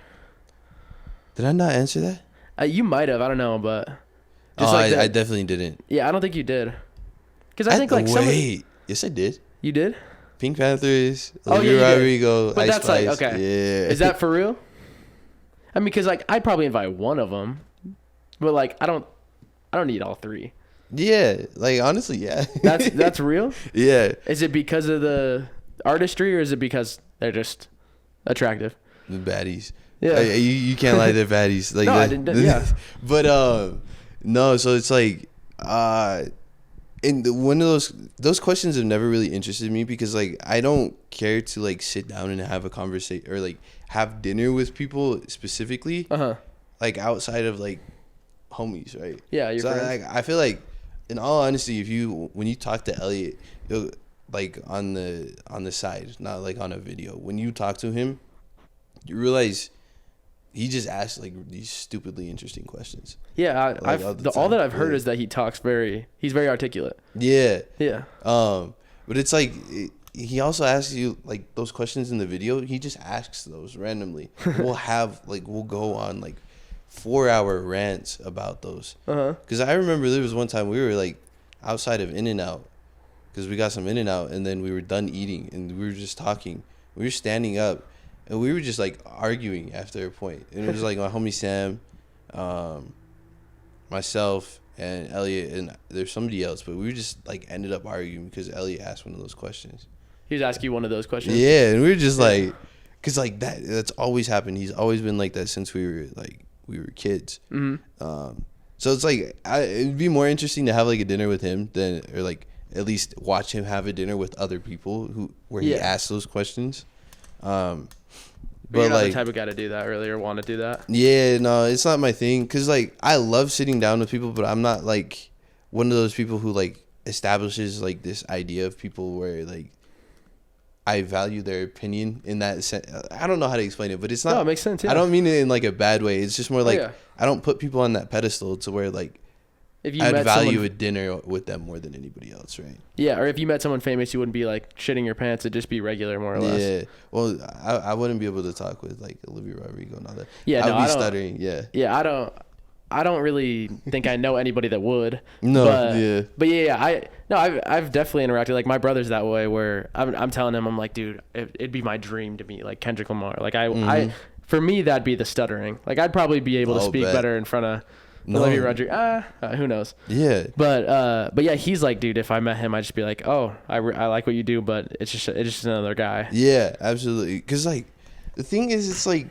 Did I not answer that? You might have. I don't know, but just I definitely didn't. Yeah, I don't think you did. Because I think like yes, I did. You did? Pink Panthers, Olivia Rodrigo, but Ice that's Spice. like, okay. Yeah. Is that for real? I mean, because like I'd probably invite one of them, but like I don't need all 3. Yeah, like honestly, yeah. That's real? Yeah. Is it because of the artistry, or is it because they're just attractive? The baddies. Yeah. You can't lie, they're baddies. Like no, I didn't. Yeah. But no, so it's like and one of those questions have never really interested me, because like I don't care to like sit down and have a conversation or like have dinner with people specifically, like outside of like homies, right? Yeah, your friends. I feel like, in all honesty, when you talk to Elliot, like on the side, not like on a video, when you talk to him, you realize he just asks like these stupidly interesting questions. Yeah, all that I've heard is that he's very articulate. Yeah. Yeah. But it's like he also asks you like those questions in the video. He just asks those randomly. We'll go on like 4-hour rants about those. Because I remember there was one time we were like outside of In-N-Out, because we got some In-N-Out, and then we were done eating and we were just talking. We were standing up. And we were just like arguing after a point. And it was like my homie Sam, myself, and Elliot, and there's somebody else. But we just like ended up arguing because Elliot asked one of those questions. He was asking you one of those questions? Yeah, and we were just like, because like that's always happened. He's always been like that since we were kids. So it's like it'd be more interesting to have like a dinner with him or like at least watch him have a dinner with other people where he asks those questions. But you're not the type of guy to do that, really, or want to do that? Yeah, no, it's not my thing. Because, like, I love sitting down with people, but I'm not, like, one of those people who, like, establishes, like, this idea of people where, like, I value their opinion in that sense. I don't know how to explain it, but it's not. No, it makes sense, yeah. I don't mean it in, like, a bad way. It's just more like I don't put people on that pedestal to where, like, I'd value a dinner with them more than anybody else, right? Yeah, or if you met someone famous, you wouldn't be like shitting your pants. It'd just be regular, more or less. Yeah. Well, I wouldn't be able to talk with like Olivia Rodrigo and all that. Yeah, I would be stuttering. Yeah. Yeah, I don't really think I know anybody that would. No. But I've definitely interacted. Like my brother's that way, where I'm telling him, I'm like, dude, it'd be my dream to meet like Kendrick Lamar. Like I for me that'd be the stuttering. Like I'd probably be able to speak better in front of Olivia Rodrigo. Who knows? Yeah. But yeah, he's like, dude, if I met him, I'd just be like, oh, I like what you do, but it's just another guy. Yeah, absolutely. Because like the thing is, it's like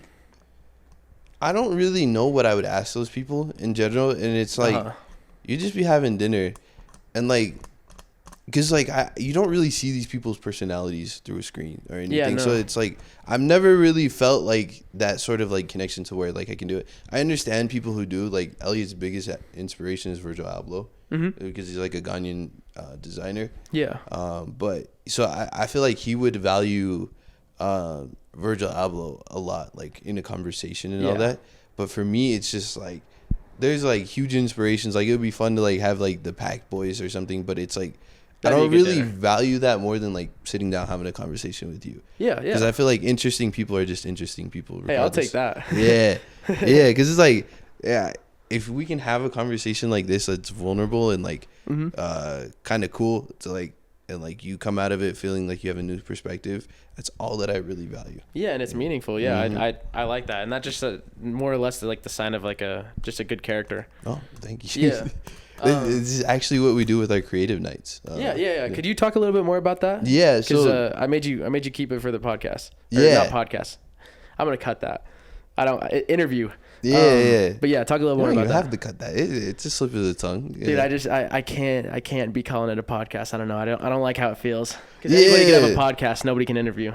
I don't really know what I would ask those people in general, and it's like you just be having dinner, and like because like you don't really see these people's personalities through a screen or anything. Yeah, no. So it's like I've never really felt like that sort of like connection to where like I can do it. I understand people who do. Like Elliot's biggest inspiration is Virgil Abloh, because he's like a Ghanaian designer. Yeah. But so I feel like he would value Virgil Abloh a lot, like in a conversation and all that. But for me, it's just like there's like huge inspirations. Like it would be fun to like have like the Pack Boys or something, but it's like I don't really value that more than like sitting down having a conversation with you. Yeah, yeah. Because I feel like interesting people are just interesting people. Hey, I'll take that. Yeah, yeah. Because it's like, yeah, if we can have a conversation like this that's vulnerable and like kind of cool to like, and like you come out of it feeling like you have a new perspective, that's all that I really value. Yeah, and it's meaningful. Yeah, I like that, and that's just more or less like the sign of like just a good character. Oh, thank you. Yeah. This is actually what we do with our creative nights. Yeah. Could you talk a little bit more about that? Yeah, because I made you keep it for the podcast. Not podcast. I'm gonna cut that. I don't interview. Yeah. But yeah, talk a little more about that. You have to cut that. It's a slip of the tongue. Yeah. Dude, I can't be calling it a podcast. I don't know. I don't like how it feels. Because anybody can have a podcast, nobody can interview.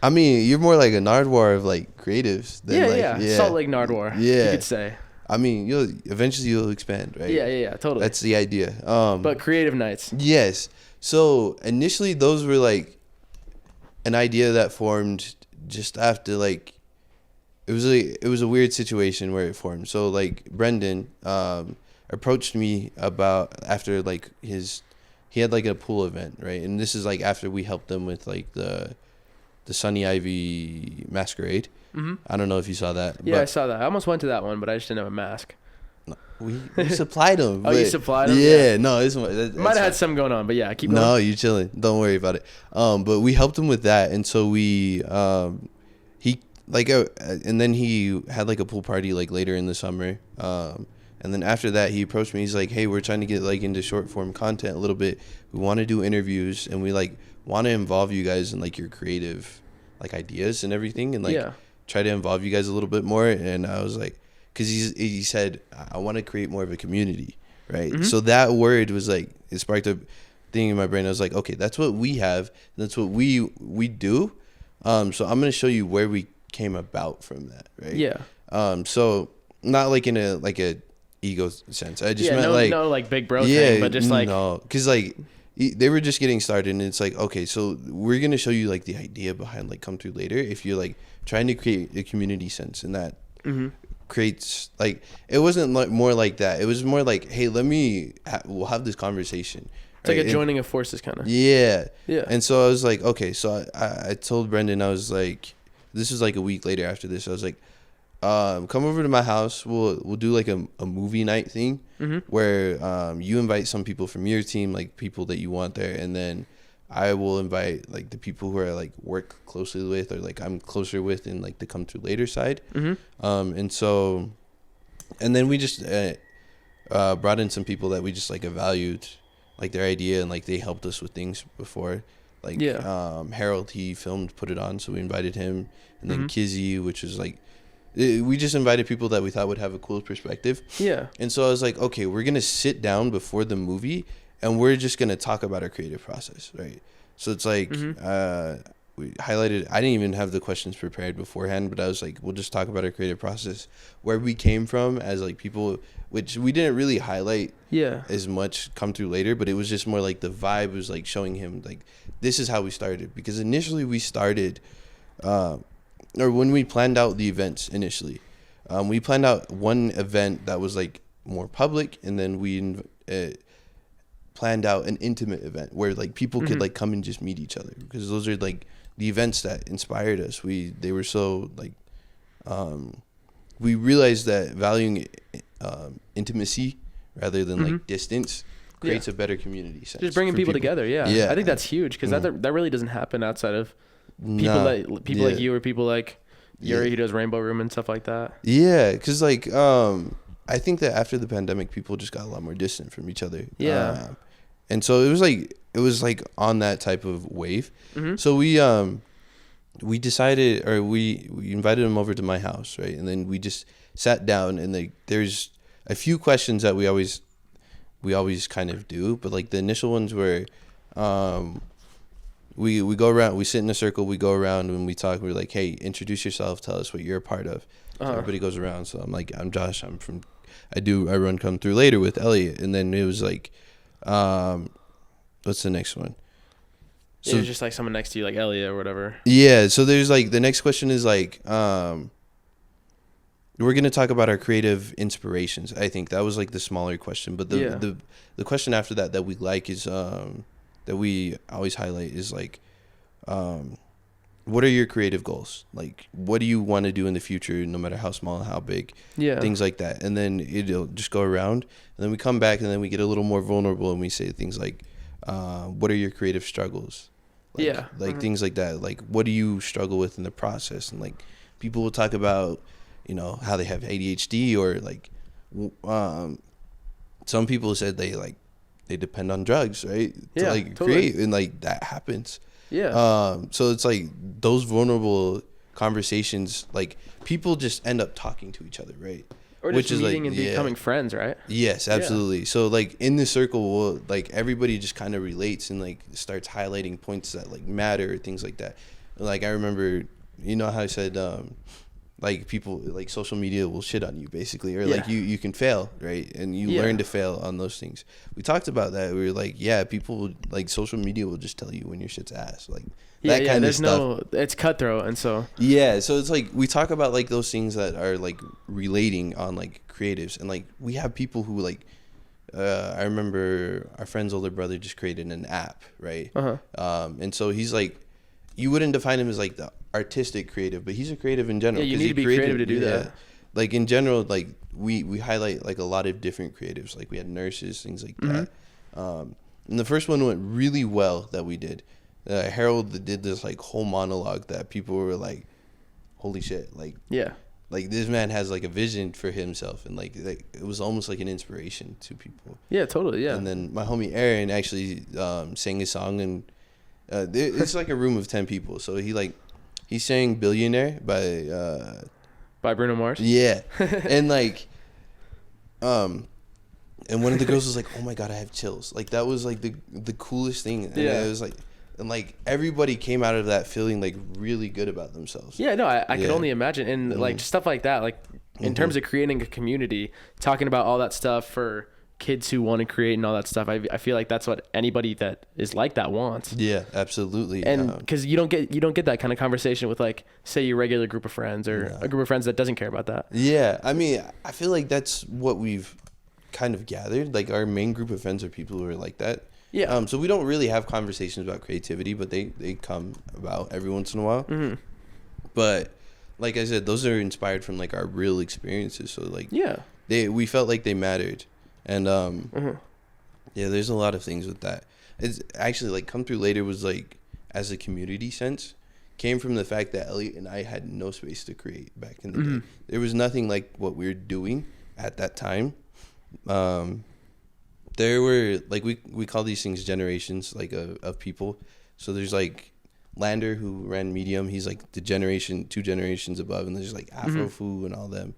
I mean, you're more like a Nardwuar of like creatives. Than yeah. Salt Lake Nardwuar. Yeah. You could say. I mean, you'll expand, right? Yeah, totally. That's the idea. But creative nights. Yes. So initially, those were like an idea that formed just after like it was a weird situation where it formed. So like Brendan approached me about after like he had like a pool event, right? And this is like after we helped them with like the Sunny Ivy masquerade. I don't know if you saw that. Yeah, I saw that. I almost went to that one, but I just didn't have a mask. No, we supplied them. Oh, you supplied them? Yeah, no, might have had some going on, but yeah, keep going. No, you're chilling. Don't worry about it. But we helped him with that, and so we he like and then he had like a pool party like later in the summer. And then after that, he approached me. He's like, "Hey, we're trying to get like into short form content a little bit. We want to do interviews, and we like want to involve you guys in like your creative like ideas and everything, and like try to involve you guys a little bit more." And I was like, because he said, "I want to create more of a community," right? So that word was like it sparked a thing in my brain. I was like, okay, that's what we have. That's what we do. So I'm gonna show you where we came about from that, right? Yeah. So not like in a ego sense. I just meant no like big bro thing, but just like no, because like they were just getting started, and it's like, okay, so we're gonna show you like the idea behind like ComeThruLater if you're like trying to create a community sense, and that creates like it wasn't like more like that. It was more like, hey, we'll have this conversation. It's right? Like a joining of forces kind of. Yeah. And so I was like, okay, so I told Brendan, I was like, this was like a week later after this. I was like, come over to my house. We'll do like a movie night thing where you invite some people from your team, like people that you want there, and then I will invite like the people who are like work closely with or like I'm closer with in like the ComeThruLater side. And then we just brought in some people that we just like valued like their idea, and like they helped us with things before. Like Harold, he put it on, so we invited him, and then Kizzy, which is like we just invited people that we thought would have a cool perspective. Yeah. And so I was like, okay, we're gonna sit down before the movie, and we're just gonna talk about our creative process, right? So it's like we highlighted. I didn't even have the questions prepared beforehand, but I was like, we'll just talk about our creative process, where we came from as like people, which we didn't really highlight as much ComeThruLater, but it was just more like the vibe was like showing him like this is how we started, because initially we started or when we planned out the events initially, we planned out one event that was like more public, and then we planned out an intimate event where like people could like come and just meet each other, because those are like the events that inspired us. They were so like we realized that valuing intimacy rather than like distance creates a better community sense. Just bringing people together. Yeah. I think that's huge, because that really doesn't happen outside of people like you or people like Yuri who does Rainbow Room and stuff like that. Yeah, because like I think that after the pandemic, people just got a lot more distant from each other. Yeah. And so it was like on that type of wave. So we decided, or we invited him over to my house, right? And then we just sat down, and like there's a few questions that we always kind of do, but like the initial ones were We go around, we sit in a circle, we go around and we talk. We're like, hey, introduce yourself, tell us what you're a part of. So everybody goes around. So I'm like, I'm Josh, I run ComeThruLater with Elliot. And then it was like, what's the next one? So it was just like someone next to you, like Elliot or whatever. Yeah. So there's like, the next question is like, we're going to talk about our creative inspirations. I think that was like the smaller question, but the question after that we like is, that we always highlight is like, what are your creative goals? Like, what do you want to do in the future, no matter how small, how big? Yeah. Things like that. And then it'll just go around, and then we come back, and then we get a little more vulnerable, and we say things like, what are your creative struggles? Like things like that. Like, what do you struggle with in the process? And like, people will talk about, you know, how they have ADHD, or like, some people said they depend on drugs, right? To like create, and like that happens. Yeah. So it's like those vulnerable conversations, like people just end up talking to each other, right? Or just meeting and becoming friends, right? Yes, absolutely. Yeah. So like in the circle, like everybody just kind of relates and like starts highlighting points that like matter, or things like that. Like I remember, you know how I said, like people, like social media will shit on you basically, or like you can fail, right? And you learn to fail on those things. We talked about that. We were like, people will, like, social media will just tell you when your shit's ass, like that kind of stuff. It's cutthroat. And so so it's like we talk about like those things that are like relating on like creatives, and like we have people who like, I remember our friend's older brother just created an app, right? And so he's like, you wouldn't define him as like the artistic creative, but he's a creative in general. Yeah, you need to be creative to do that. Like in general, like we highlight like a lot of different creatives. Like we had nurses, things like that. And the first one went really well that we did. Harold did this like whole monologue that people were like, holy shit, like like this man has like a vision for himself, and like it was almost like an inspiration to people. Yeah, totally. Yeah. And then my homie Aaron actually sang a song, and it's like a room of 10 people, so he sang Billionaire by Bruno Mars. Yeah. And like and one of the girls was like, oh my god, I have chills. Like that was like the coolest thing. And it was like, and like everybody came out of that feeling like really good about themselves. Yeah, no, I could only imagine. And like stuff like that, like in terms of creating a community, talking about all that stuff for kids who want to create and all that stuff, I feel like that's what anybody that is like that wants. Yeah, absolutely. And because you don't get that kind of conversation with like, say, your regular group of friends, or a group of friends that doesn't care about that. Yeah, I mean, I feel like that's what we've kind of gathered. Like our main group of friends are people who are like that. Yeah. So we don't really have conversations about creativity, but they come about every once in a while. But like I said, those are inspired from like our real experiences. So like we felt like they mattered. And there's a lot of things with that. It's actually like ComeThruLater was like, as a community sense, came from the fact that Elliot and I had no space to create back in the day. There was nothing like what we were doing at that time. There were like we call these things generations, like of people. So there's like Lander, who ran Medium. He's like the 2 generations above, and there's like Afro-Fu and all them.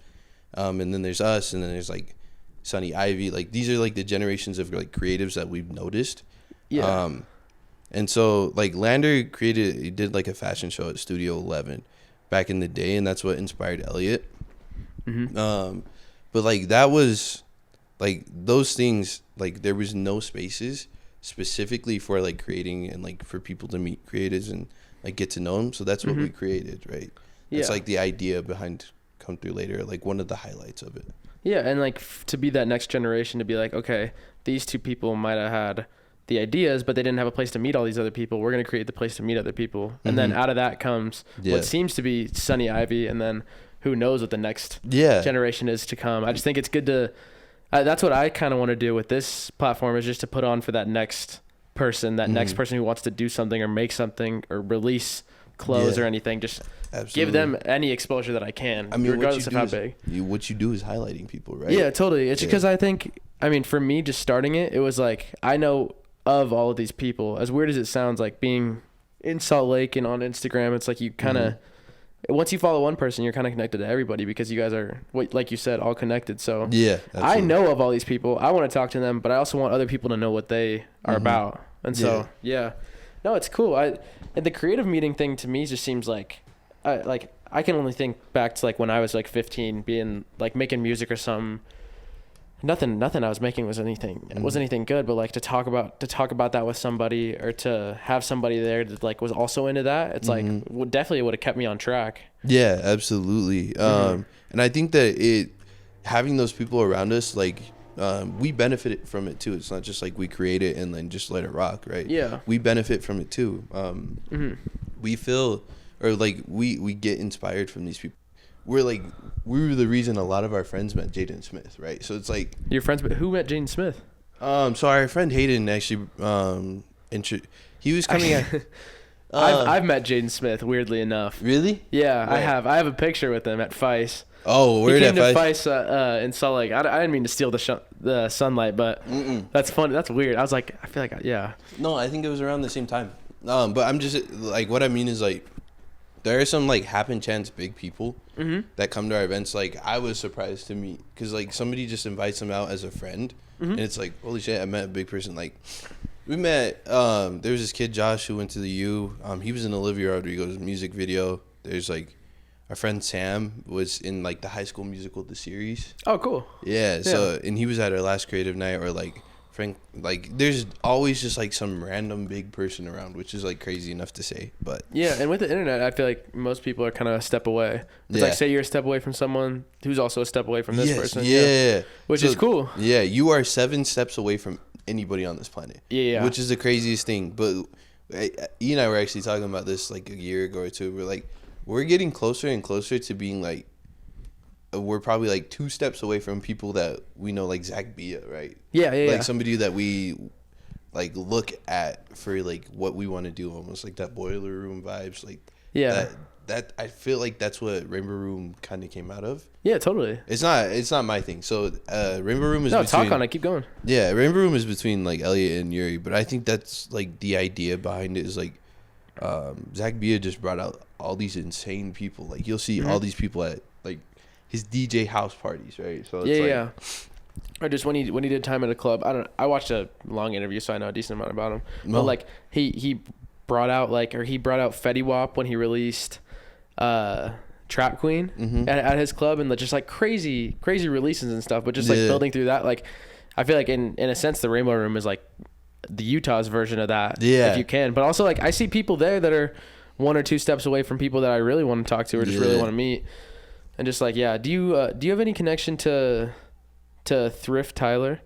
And then there's us, and then there's like Sunny Ivy. Like these are like the generations of like creatives that we've noticed. And so like Lander did like a fashion show at Studio 11 back in the day, and that's what inspired Elliot. But like that was like those things, like there was no spaces specifically for like creating and like for people to meet creatives and like get to know them. So that's what we created, right? It's like the idea behind ComeThruLater, like one of the highlights of it. Yeah, and like to be that next generation, to be like, okay, these 2 people might have had the ideas, but they didn't have a place to meet all these other people. We're going to create the place to meet other people. And then out of that comes what seems to be Sunny Ivy, and then who knows what the next generation is to come. I just think it's good to that's what I kind of want to do with this platform, is just to put on for that next person, next person who wants to do something or make something or release clothes or anything. Just give them any exposure that I can, regardless of how big. What you do is highlighting people, right? Yeah, totally. It's because I think, for me, just starting it was like, I know of all of these people. As weird as it sounds, like being in Salt Lake and on Instagram, it's like you kind of, once you follow one person, you're kind of connected to everybody, because you guys are, like you said, all connected. So absolutely. I know of all these people. I want to talk to them, but I also want other people to know what they are about. And so yeah, no, it's cool. And the creative meeting thing to me just seems like I can only think back to like when I was like 15, being like making music or something. Nothing I was making was anything good, but like to talk about that with somebody, or to have somebody there that like was also into that, it's like definitely would have kept me on track. Yeah, absolutely. And I think that having those people around us, like we benefit from it too. It's not just like we create it and then just let it rock, right? Yeah, we benefit from it too. We feel, or like we get inspired from these people. We were the reason a lot of our friends met Jaden Smith, right? So it's like, your friends, but who met Jaden Smith? So our friend Hayden actually, he was coming at. I've met Jaden Smith, weirdly enough. Really? Yeah, right. I have a picture with him at FICE. Oh, where did FICE in Salt Lake. I didn't mean to steal the sunlight, but that's funny. That's weird. I was like, I feel like, yeah. No, I think it was around the same time. But I'm just like, what I mean is like, there are some like happen chance big people that come to our events. Like I was surprised to meet, because like somebody just invites them out as a friend, and it's like, holy shit, I met a big person. Like we met. There was this kid Josh who went to the U. He was in Olivia Rodrigo's music video. There's like our friend Sam was in like the High School Musical, the series. Oh, cool. Yeah. So and he was at our last creative night, or like. Frank, like there's always just like some random big person around, which is like crazy enough to say, but yeah. And with the internet, I feel like most people are kind of a step away. It's like, say you're a step away from someone who's also a step away from this person. Yeah. Which is cool. Yeah, you are 7 steps away from anybody on this planet. Yeah. Which is the craziest thing. But E and I were actually talking about this like a year ago or two. We're like, we're getting closer and closer to being like, we're probably like 2 steps away from people that we know, like Zach Bia, right? Yeah. Like somebody that we like look at for like what we want to do, almost like that Boiler Room vibes. Like that I feel like that's what Rainbow Room kind of came out of. Yeah, totally. It's not my thing. So Rainbow Room is talk on it. Keep going. Yeah, Rainbow Room is between like Elliot and Yuri, but I think that's like the idea behind it is like Zach Bia just brought out all these insane people. Like you'll see all these people at like his DJ house parties, right? So it's or just when he did time at a club. I watched a long interview, so I know a decent amount about him. But like he brought out Fetty Wap when he released Trap Queen at his club, and just like crazy releases and stuff. But just like building through that, like I feel like in a sense the Rainbow Room is like the Utah's version of that, if you can. But also like I see people there that are 1 or 2 steps away from people that I really want to talk to or just really want to meet. And just like, yeah, do you have any connection to Thrift Tyler?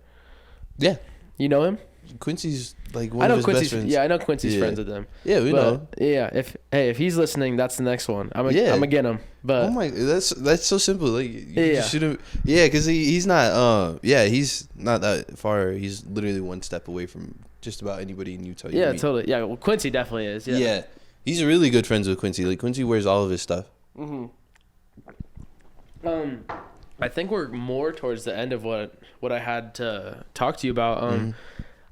Yeah. You know him? Quincy's like one of his best friends. Yeah, I know Quincy's friends with them. Yeah, we know. Yeah, if he's listening, that's the next one. I'm gonna get him. But oh my, that's so simple. Like you should have. Yeah, because he's not. He's not that far. He's literally 1 step away from just about anybody in Utah. Yeah, totally. Yeah, well, Quincy definitely is. Yeah, he's really good friends with Quincy. Like Quincy wears all of his stuff. I think we're more towards the end of what I had to talk to you about.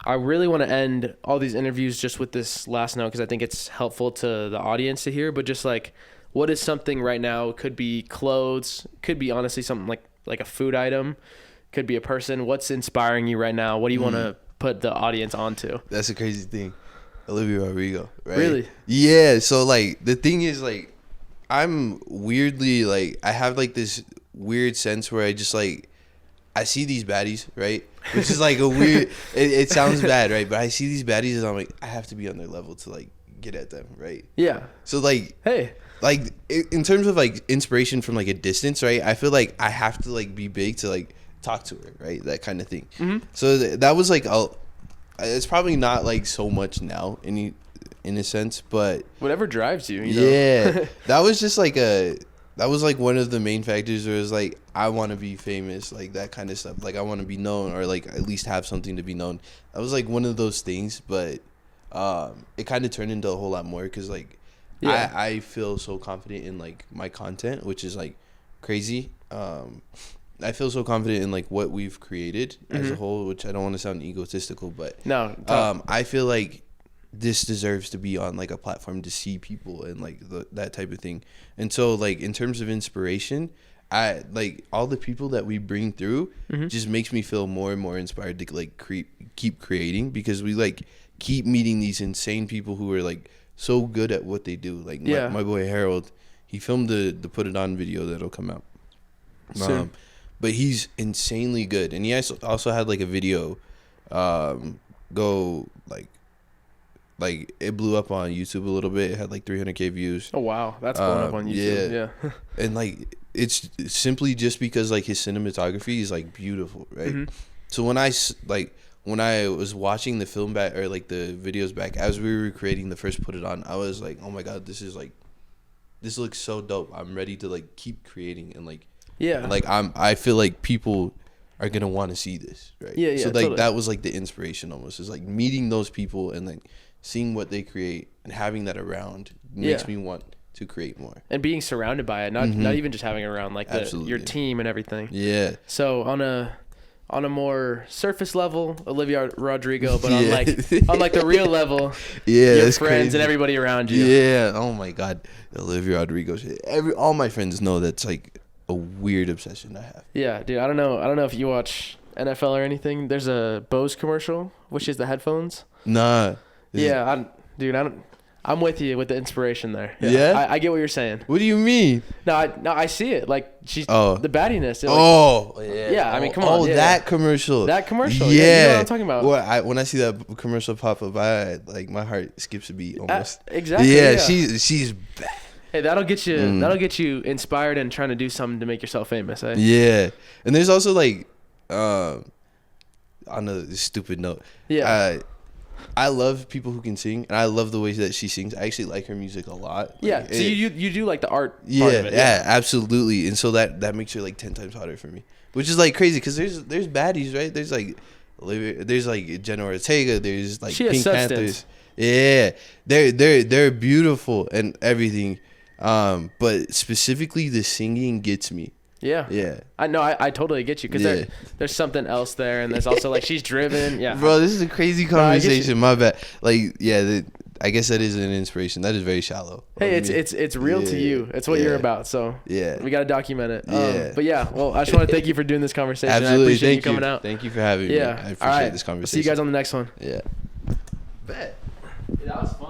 I really want to end all these interviews just with this last note, because I think it's helpful to the audience to hear. But just like, what is something right now? Could be clothes, could be honestly something like a food item, could be a person. What's inspiring you right now? What do you want to put the audience onto? That's a crazy thing. Olivia Rodrigo, right? Really? Yeah. So like the thing is like, I'm weirdly like, I have like this weird sense where I just like, I see these baddies, right? Which is like a weird, it sounds bad, right? But I see these baddies and I'm like, I have to be on their level to like get at them, right? Yeah. So like, hey, like in terms of like inspiration from like a distance, right? I feel like I have to like be big to like talk to her, right? That kind of thing. So that was like, it's probably not like so much now in a sense, but whatever drives you, you know? Yeah. That was just like that was like one of the main factors where it was like, I want to be famous, like that kind of stuff. Like I want to be known, or like at least have something to be known. That was like one of those things, but it kind of turned into a whole lot more, because like I feel so confident in like my content, which is like crazy. I feel so confident in like what we've created as a whole, which I don't want to sound egotistical, but I feel like this deserves to be on like a platform to see people and like that type of thing. And so like in terms of inspiration, I like all the people that we bring through just makes me feel more and more inspired to like keep creating, because we like keep meeting these insane people who are like so good at what they do. Like my boy Harold, he filmed the Put It On video that'll come out. But he's insanely good, and he also had like a video go like it blew up on YouTube a little bit. It had like 300K views. Oh wow, that's blown up on YouTube. Yeah. And like it's simply just because like his cinematography is like beautiful, right? Mm-hmm. So when I was watching the film back, or like the videos back as we were creating the first Put It On, I was like, oh my god, this looks so dope. I'm ready to like keep creating and like like I feel like people are gonna want to see this, right? Yeah. So like totally. That was like the inspiration almost, is like meeting those people and like seeing what they create and having that around makes me want to create more. And being surrounded by it, not even just having it around, like your team and everything. Yeah. So on a more surface level, Olivia Rodrigo, but on like the real level, your friends crazy. And everybody around you. Yeah. Oh my God, Olivia Rodrigo. All my friends know that's like a weird obsession I have. Yeah, dude. I don't know if you watch NFL or anything. There's a Bose commercial, which is the headphones. Nah. I'm with you with the inspiration there. Yeah? I get what you're saying. What do you mean? No, I see it. Like she's the battiness. Yeah. I mean, come on. That commercial. Yeah. You know what I'm talking about. Well, when I see that commercial pop up, my heart skips a beat almost. Exactly. Yeah. She's bad. Hey, that'll get you. That'll get you inspired and trying to do something to make yourself famous. Eh? Yeah. And there's also like, on a stupid note. Yeah. I love people who can sing, and I love the way that she sings. I actually like her music a lot. Yeah, like, so you do like the art part of it. Yeah, absolutely. And so that makes her like 10 times hotter for me, which is like crazy because there's baddies, right? There's like Jenna Ortega. There's like Pink Panthers. Yeah, they're beautiful and everything, but specifically the singing gets me. Yeah. I know. I totally get you because there's something else there, and there's also like she's driven. Yeah. Bro, this is a crazy conversation. My bad. Like, I guess that is an inspiration. That is very shallow. Hey, it's real to you. It's what you're about. So we gotta document it. But well, I just want to thank you for doing this conversation. Absolutely. I appreciate you coming out. Thank you for having me. I appreciate this conversation. See you guys on the next one. Yeah. Bet. That was fun.